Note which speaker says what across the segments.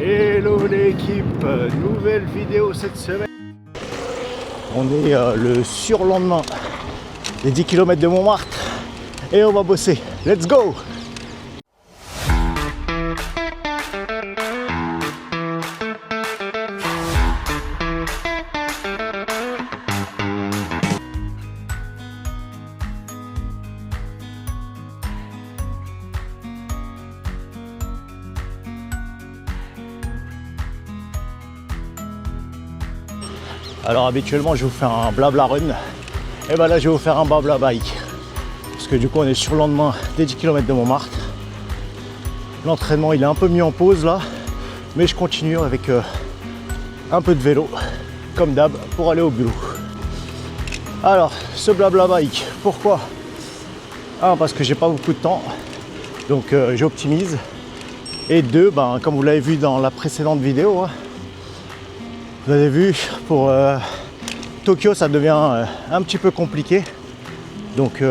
Speaker 1: Hello l'équipe, nouvelle vidéo cette semaine. On est le surlendemain des 10 km de Montmartre et on va bosser. Let's go! Alors habituellement je vous fais un blabla run, et ben là je vais vous faire un blabla bike. Parce que du coup on est sur le lendemain des 10 km de Montmartre. L'entraînement il est un peu mis en pause là, mais je continue avec un peu de vélo, comme d'hab, pour aller au boulot. Alors ce blabla bike, pourquoi? Un, parce que j'ai pas beaucoup de temps, donc j'optimise. Et deux, ben, comme vous l'avez vu dans la précédente vidéo, hein, vous avez vu, pour Tokyo, ça devient un petit peu compliqué. Donc,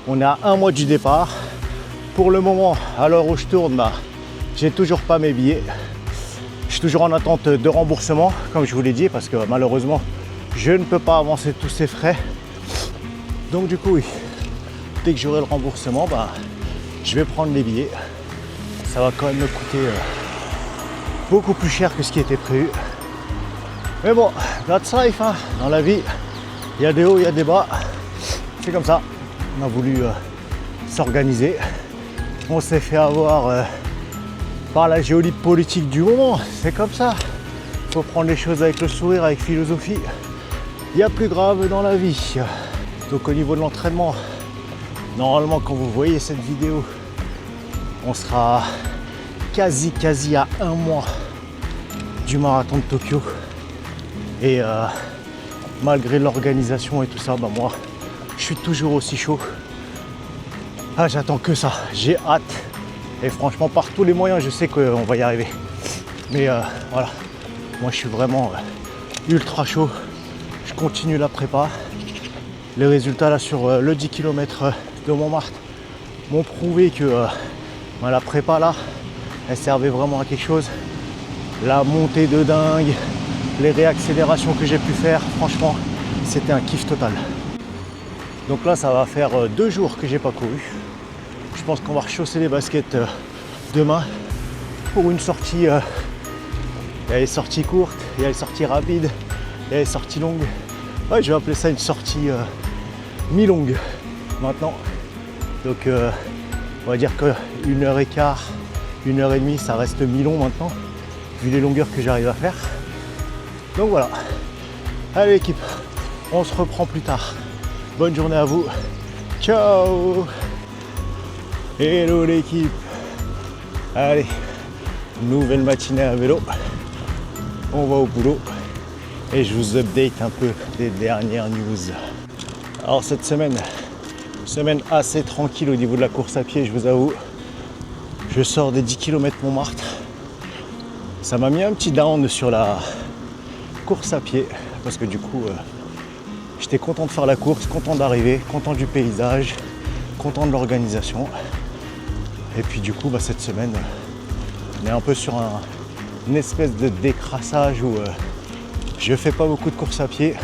Speaker 1: on est à un mois du départ. Pour le moment, à l'heure où je tourne, bah, j'ai toujours pas mes billets. Je suis toujours en attente de remboursement, comme je vous l'ai dit, parce que malheureusement, je ne peux pas avancer tous ces frais. Donc, du coup, oui, dès que j'aurai le remboursement, bah, je vais prendre les billets. Ça va quand même me coûter beaucoup plus cher que ce qui était prévu. Mais bon, that's life, hein. Dans la vie, il y a des hauts, il y a des bas. C'est comme ça. On a voulu s'organiser. On s'est fait avoir par la géopolitique du moment. C'est comme ça. Il faut prendre les choses avec le sourire, avec philosophie. Il y a plus grave dans la vie. Donc au niveau de l'entraînement, normalement quand vous voyez cette vidéo, on sera quasi à un mois du marathon de Tokyo. Et malgré l'organisation et tout ça, bah moi, je suis toujours aussi chaud. Ah, j'attends que ça, j'ai hâte. Et franchement, par tous les moyens, je sais qu'on va y arriver. Mais voilà, moi je suis vraiment ultra chaud. Je continue la prépa. Les résultats là sur le 10 km de Montmartre m'ont prouvé que la prépa là, elle servait vraiment à quelque chose. La montée de dingue, les réaccélérations que j'ai pu faire, franchement, c'était un kiff total. Donc là, ça va faire 2 jours que j'ai pas couru. Je pense qu'on va rechausser les baskets demain pour une sortie. Il y a les sorties courtes, il y a les sorties rapides, il y a les sorties longues. Ouais, je vais appeler ça une sortie mi-longue maintenant. Donc on va dire que 1h15, 1h30, ça reste mi-long maintenant, vu les longueurs que j'arrive à faire. Donc voilà. Allez l'équipe, on se reprend plus tard. Bonne journée à vous. Ciao. Hello l'équipe. Allez, nouvelle matinée à vélo. On va au boulot et je vous update un peu des dernières news. Alors cette semaine assez tranquille au niveau de la course à pied, je vous avoue. Je sors des 10 km Montmartre. Ça m'a mis un petit down sur la course à pied parce que du coup j'étais content de faire la course, content d'arriver, content du paysage, content de l'organisation. Et puis du coup cette semaine on est un peu sur une espèce de décrassage où je fais pas beaucoup de course à pied,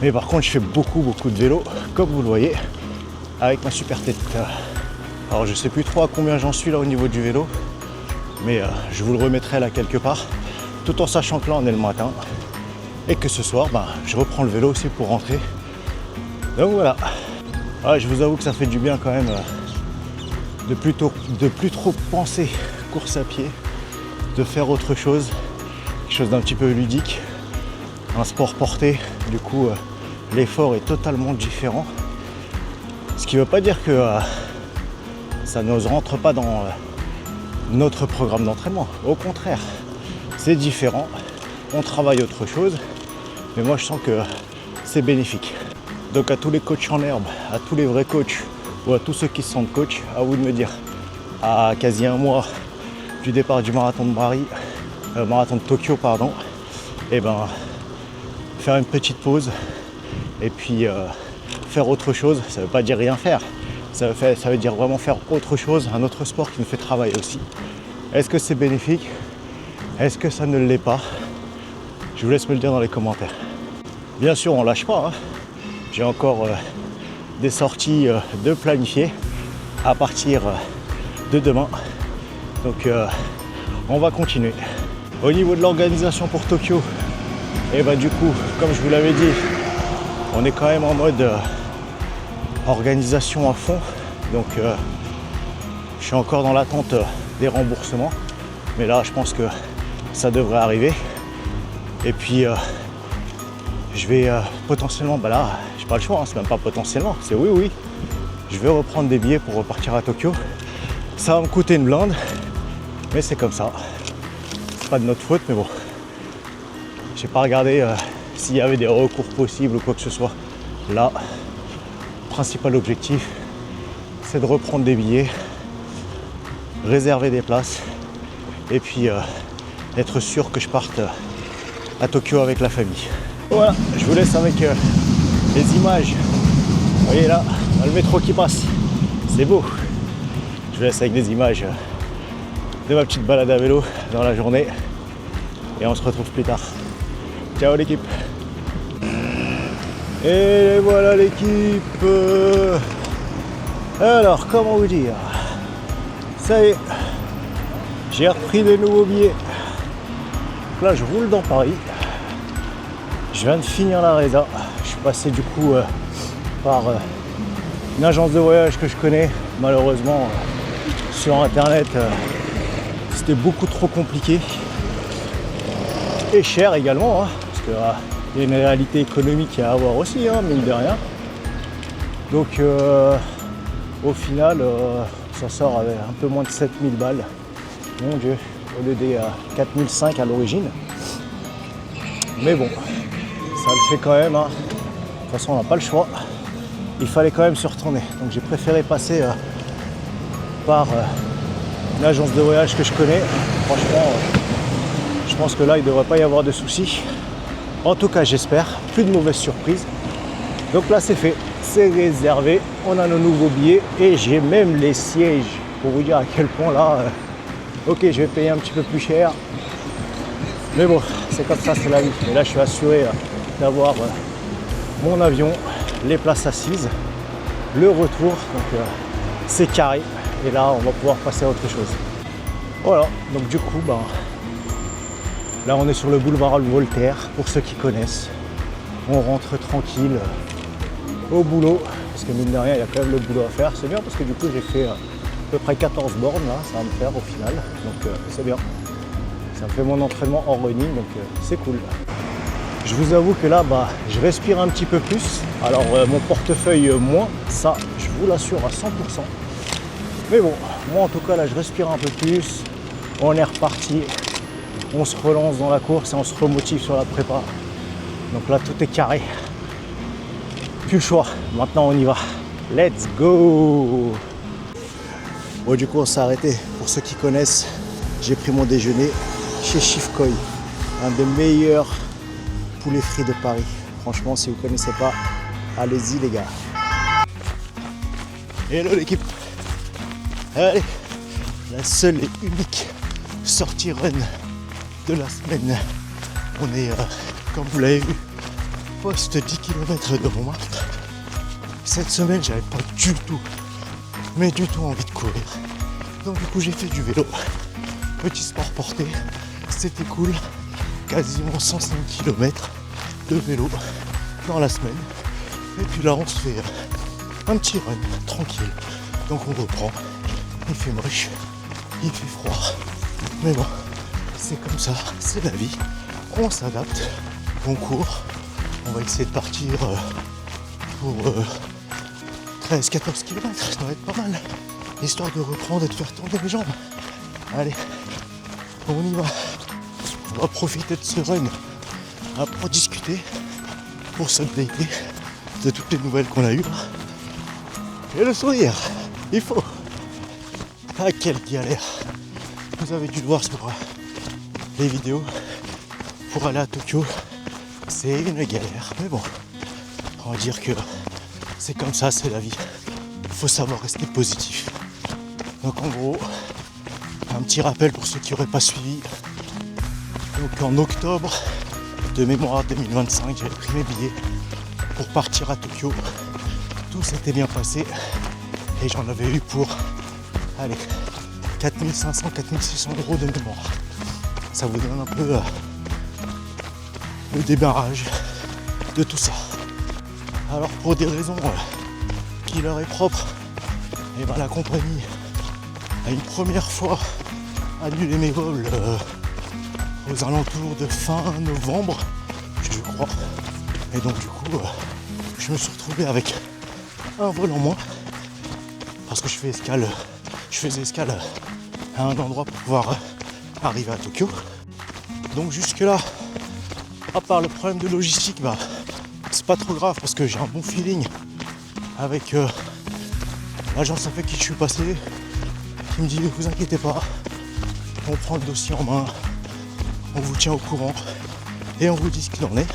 Speaker 1: mais par contre je fais beaucoup de vélo, comme vous le voyez, avec ma super tête. Alors je sais plus trop à combien j'en suis là au niveau du vélo, mais je vous le remettrai là quelque part, tout en sachant que là on est le matin et que ce soir je reprends le vélo aussi pour rentrer. Donc voilà. Je vous avoue que ça fait du bien quand même de plus trop penser course à pied, de faire autre chose, quelque chose d'un petit peu ludique, un sport porté. Du coup l'effort est totalement différent, ce qui ne veut pas dire que ça ne rentre pas dans notre programme d'entraînement. Au contraire, c'est différent, on travaille autre chose, mais moi je sens que c'est bénéfique. Donc à tous les coachs en herbe, à tous les vrais coachs ou à tous ceux qui se sentent coach, à vous de me dire, à quasi un mois du départ du marathon de Tokyo pardon, et faire une petite pause et puis faire autre chose. Ça veut pas dire rien faire, ça veut dire vraiment faire autre chose, un autre sport qui nous fait travailler aussi. Est-ce que c'est bénéfique? Est-ce que ça ne l'est pas? Je vous laisse me le dire dans les commentaires. Bien sûr, on lâche pas, hein. J'ai encore des sorties de planifier à partir de demain. Donc on va continuer. Au niveau de l'organisation pour Tokyo, et bah du coup, comme je vous l'avais dit, on est quand même en mode organisation à fond. Donc je suis encore dans l'attente des remboursements. Mais là, je pense que ça devrait arriver. Et puis je vais potentiellement, bah là, j'ai pas le choix, hein, c'est même pas potentiellement, c'est oui. Je vais reprendre des billets pour repartir à Tokyo. Ça va me coûter une blinde, mais c'est comme ça. C'est pas de notre faute, mais bon. J'ai pas regardé s'il y avait des recours possibles ou quoi que ce soit. Là, le principal objectif, c'est de reprendre des billets, réserver des places, et puis être sûr que je parte à Tokyo avec la famille. Voilà, je vous laisse avec les images. Vous voyez là, le métro qui passe, c'est beau. Je vous laisse avec des images de ma petite balade à vélo dans la journée. Et on se retrouve plus tard. Ciao l'équipe. Et voilà l'équipe. Alors, comment vous dire? Ça y est, j'ai repris des nouveaux billets. Là, je roule dans Paris. Je viens de finir la résa. Je suis passé du coup par une agence de voyage que je connais. Malheureusement, sur internet, c'était beaucoup trop compliqué. Et cher également, hein, parce qu'il y a une réalité économique à avoir aussi, hein, mine de rien. Donc, au final, ça sort avec un peu moins de 7000 balles. Mon Dieu, au lieu des 4005 à l'origine. Mais bon, ça le fait quand même. Hein. De toute façon, on n'a pas le choix. Il fallait quand même se retourner. Donc j'ai préféré passer par une agence de voyage que je connais. Franchement, je pense que là, il ne devrait pas y avoir de soucis. En tout cas, j'espère. Plus de mauvaises surprises. Donc là, c'est fait. C'est réservé. On a nos nouveaux billets. Et j'ai même les sièges. Pour vous dire à quel point là... ok, je vais payer un petit peu plus cher. Mais bon, c'est comme ça, c'est la vie. Et là, je suis assuré d'avoir mon avion, les places assises, le retour. Donc, c'est carré. Et là, on va pouvoir passer à autre chose. Voilà, donc du coup, là, on est sur le boulevard Voltaire, pour ceux qui connaissent. On rentre tranquille au boulot. Parce que mine de rien, il y a quand même le boulot à faire. C'est bien parce que du coup, j'ai fait... à peu près 14 bornes là, ça va me faire au final, donc c'est bien. Ça me fait mon entraînement en running, donc c'est cool. Je vous avoue que là, je respire un petit peu plus. Alors mon portefeuille moins, ça je vous l'assure à 100%. Mais bon, moi en tout cas là je respire un peu plus. On est reparti, on se relance dans la course et on se remotive sur la prépa. Donc là tout est carré. Plus le choix, maintenant on y va. Let's go! Bon, du coup, on s'est arrêté. Pour ceux qui connaissent, j'ai pris mon déjeuner chez Chief-Koi, un des meilleurs poulets frits de Paris. Franchement, si vous ne connaissez pas, allez-y les gars. Hello l'équipe. Allez, la seule et unique sortie run de la semaine. On est, comme vous l'avez vu, poste 10 km de Montmartre. Cette semaine, j'avais pas du tout envie de courir. Donc du coup j'ai fait du vélo. Petit sport porté, c'était cool. Quasiment 105 km de vélo dans la semaine. Et puis là on se fait un petit run tranquille. Donc on reprend. Il fait moche, il fait froid. Mais bon, c'est comme ça, c'est la vie. On s'adapte, on court. On va essayer de partir pour 13-14 km, ça va être pas mal. Histoire de reprendre et de faire tourner les jambes. Allez, on y va. On va profiter de ce run pour discuter, pour s'updater de toutes les nouvelles qu'on a eues. Et le sourire, il faut. Ah, quelle galère. Vous avez dû le voir sur les vidéos. Pour aller à Tokyo, c'est une galère. Mais bon, on va dire que c'est comme ça, c'est la vie. Il faut savoir rester positif. Donc en gros, un petit rappel pour ceux qui n'auraient pas suivi. Donc en octobre de mémoire 2025, j'avais pris mes billets pour partir à Tokyo. Tout s'était bien passé et j'en avais eu pour, allez, 4500, 4600 € de mémoire. Ça vous donne un peu le démarrage de tout ça. Alors pour des raisons qui leur est propre, et ben la compagnie a une première fois annulé mes vols aux alentours de fin novembre, je crois. Et donc du coup, je me suis retrouvé avec un vol en moins parce que je faisais escale à un endroit pour pouvoir arriver à Tokyo. Donc jusque là, à part le problème de logistique, bah c'est pas trop grave parce que j'ai un bon feeling avec l'agence avec qui je suis passé, qui me dit ne vous inquiétez pas, on prend le dossier en main, on vous tient au courant et on vous dit ce qu'il en est.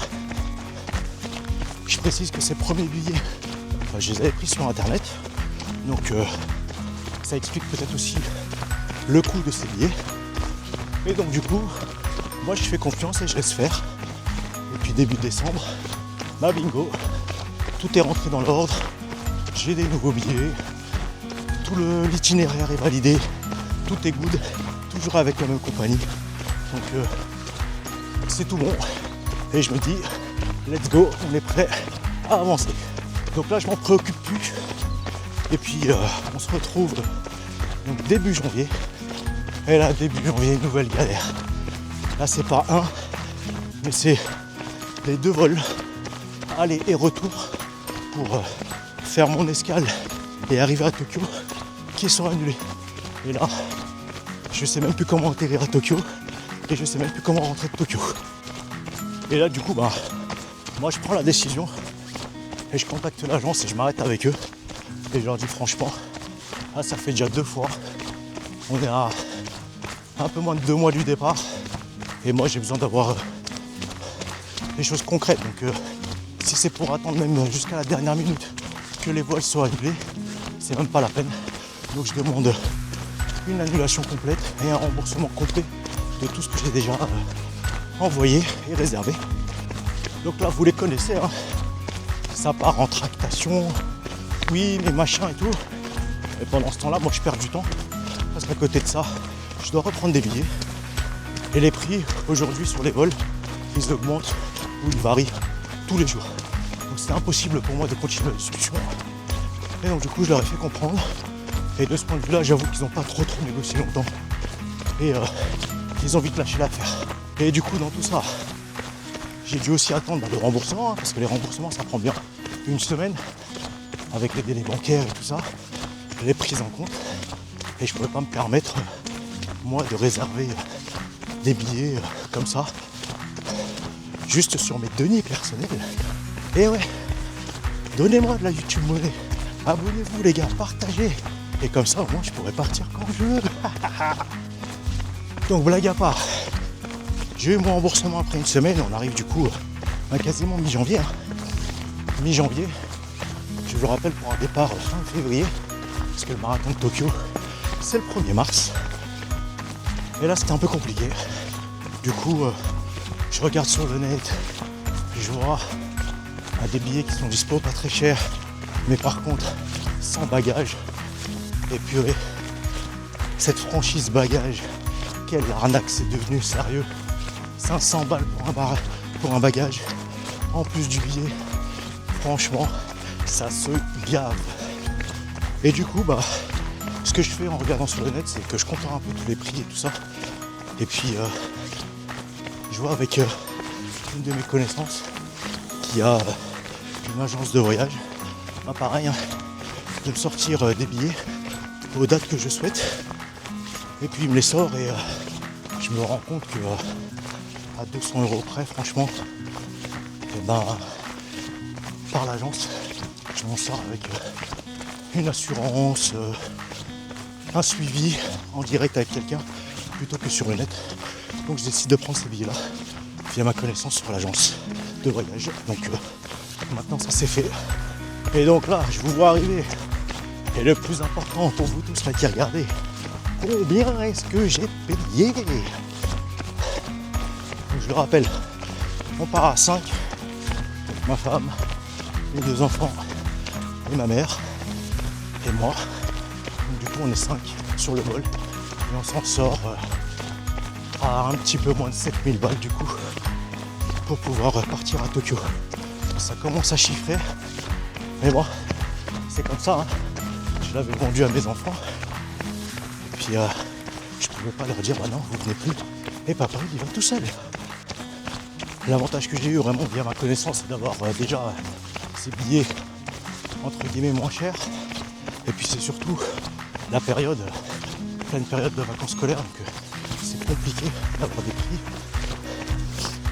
Speaker 1: Je précise que ces premiers billets, je les avais pris sur internet, donc ça explique peut-être aussi le coût de ces billets. Et donc du coup, moi je fais confiance et je laisse faire. Et puis début décembre, bah bingo, tout est rentré dans l'ordre, j'ai des nouveaux billets, tout l'itinéraire est validé, tout est good, toujours avec la même compagnie. Donc c'est tout bon. Et je me dis, let's go, on est prêt à avancer. Donc là je m'en préoccupe plus. Et puis on se retrouve donc début janvier. Et là début janvier, nouvelle galère. Là c'est pas un, mais c'est les 2 vols, aller et retour, pour faire mon escale et arriver à Tokyo, qui sont annulés. Et là, je sais même plus comment atterrir à Tokyo et je sais même plus comment rentrer de Tokyo. Et là du coup bah moi je prends la décision et je contacte l'agence et je m'arrête avec eux et je leur dis franchement, là ça fait déjà 2 fois, on est à un peu moins de 2 mois du départ et moi j'ai besoin d'avoir des choses concrètes. Donc si c'est pour attendre même jusqu'à la dernière minute que les vols soient annulés, c'est même pas la peine. Donc je demande une annulation complète et un remboursement complet de tout ce que j'ai déjà envoyé et réservé. Donc là vous les connaissez, hein. Ça part en tractation, oui mais machin et tout. Et pendant ce temps là moi je perds du temps parce qu'à côté de ça je dois reprendre des billets et les prix aujourd'hui sur les vols ils augmentent ou ils varient tous les jours. Donc c'est impossible pour moi de continuer la discussion. Et donc du coup je leur ai fait comprendre. Et de ce point de vue là j'avoue qu'ils n'ont pas trop négocié longtemps. Et ils ont vite lâché l'affaire. Et du coup dans tout ça, j'ai dû aussi attendre le remboursement, hein, parce que les remboursements ça prend bien 1 semaine avec les délais bancaires et tout ça, les prises en compte. Et je ne pouvais pas me permettre moi de réserver des billets comme ça juste sur mes deniers personnels. Et ouais, donnez-moi de la YouTube monnaie, abonnez-vous les gars, partagez, et comme ça au moins je pourrais partir quand je veux. Donc blague à part, j'ai eu mon remboursement après 1 semaine, on arrive du coup à quasiment mi-janvier. Mi-janvier, je vous le rappelle, pour un départ fin février, parce que le marathon de Tokyo c'est le 1er mars. Et là c'était un peu compliqué. Du coup je regarde sur le net, je vois des billets qui sont dispo pas très chers, mais par contre sans bagages. Et puis cette franchise bagage, quelle arnaque, c'est devenu sérieux. 500 balles pour un bagage, en plus du billet. Franchement, ça se gave. Et du coup, bah, ce que je fais en regardant sur le net, c'est que je compare un peu tous les prix et tout ça. Et puis, je vois avec une de mes connaissances qui a une agence de voyage, bah, pareil, hein, de me sortir des billets aux dates que je souhaite. Et puis il me les sort et je me rends compte que à 200 € près, franchement, et ben, par l'agence, je m'en sors avec une assurance, un suivi en direct avec quelqu'un plutôt que sur le net. Donc je décide de prendre ces billets là via ma connaissance sur l'agence de voyage. Donc maintenant ça c'est fait. Et donc là je vous vois arriver. Et le plus important pour vous tous là qui regardez, combien est-ce que j'ai payé? je le rappelle, on part à 5, ma femme, mes 2 enfants et ma mère et moi. Donc du coup on est 5 sur le vol et on s'en sort à un petit peu moins de 7000 balles du coup pour pouvoir partir à Tokyo. Ça commence à chiffrer, mais bon, c'est comme ça, hein. Je l'avais vendu à mes enfants et puis je pouvais pas leur dire bah non vous venez plus et papa il va tout seul. L'avantage que j'ai eu vraiment via ma connaissance c'est d'avoir déjà ces billets entre guillemets moins chers et puis c'est surtout la période, pleine période de vacances scolaires donc c'est compliqué d'avoir des prix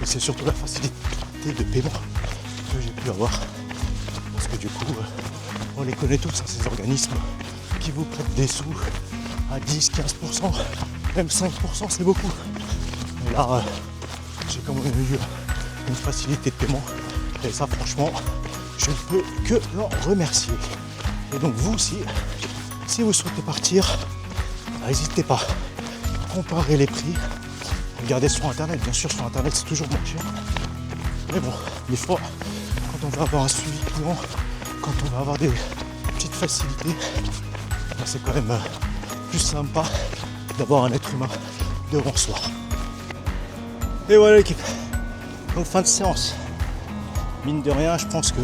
Speaker 1: et c'est surtout la facilité de paiement que j'ai pu avoir parce que du coup on les connaît tous, hein, ces organismes qui vous prêtent des sous à 10, 15%, même 5% c'est beaucoup. Et là j'ai quand même eu une facilité de paiement et ça franchement je ne peux que l'en remercier. Et donc vous aussi, si vous souhaitez partir, n'hésitez pas, comparez les prix, regardez sur internet, bien sûr sur internet c'est toujours moins cher. Mais bon, des fois, quand on va avoir un suivi client, quand on va avoir des petites facilités, c'est quand même plus sympa d'avoir un être humain devant soi. Et voilà l'équipe. Donc fin de séance. Mine de rien, je pense que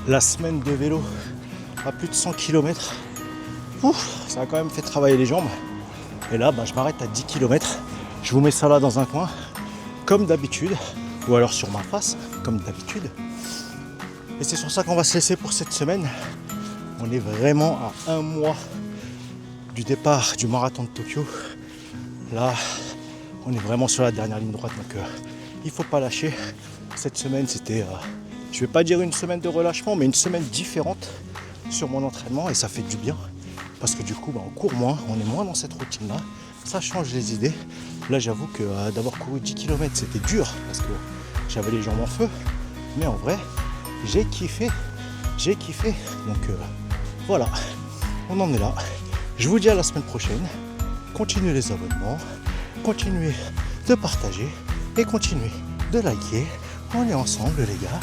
Speaker 1: la semaine de vélo à plus de 100 km, ça a quand même fait travailler les jambes. Et là, je m'arrête à 10 km. Je vous mets ça là dans un coin, comme d'habitude, ou alors sur ma face, comme d'habitude. Et c'est sur ça qu'on va se laisser pour cette semaine. On est vraiment à 1 mois du départ du marathon de Tokyo. Là, on est vraiment sur la dernière ligne droite, donc il faut pas lâcher. Cette semaine, c'était, je vais pas dire une semaine de relâchement, mais une semaine différente sur mon entraînement et ça fait du bien. Parce que du coup, on court moins, on est moins dans cette routine-là. Ça change les idées. Là, j'avoue que d'avoir couru 10 km, c'était dur parce que j'avais les jambes en feu. Mais en vrai, j'ai kiffé. Donc voilà, on en est là. Je vous dis à la semaine prochaine. Continuez les abonnements, continuez de partager et continuez de liker. On est ensemble les gars.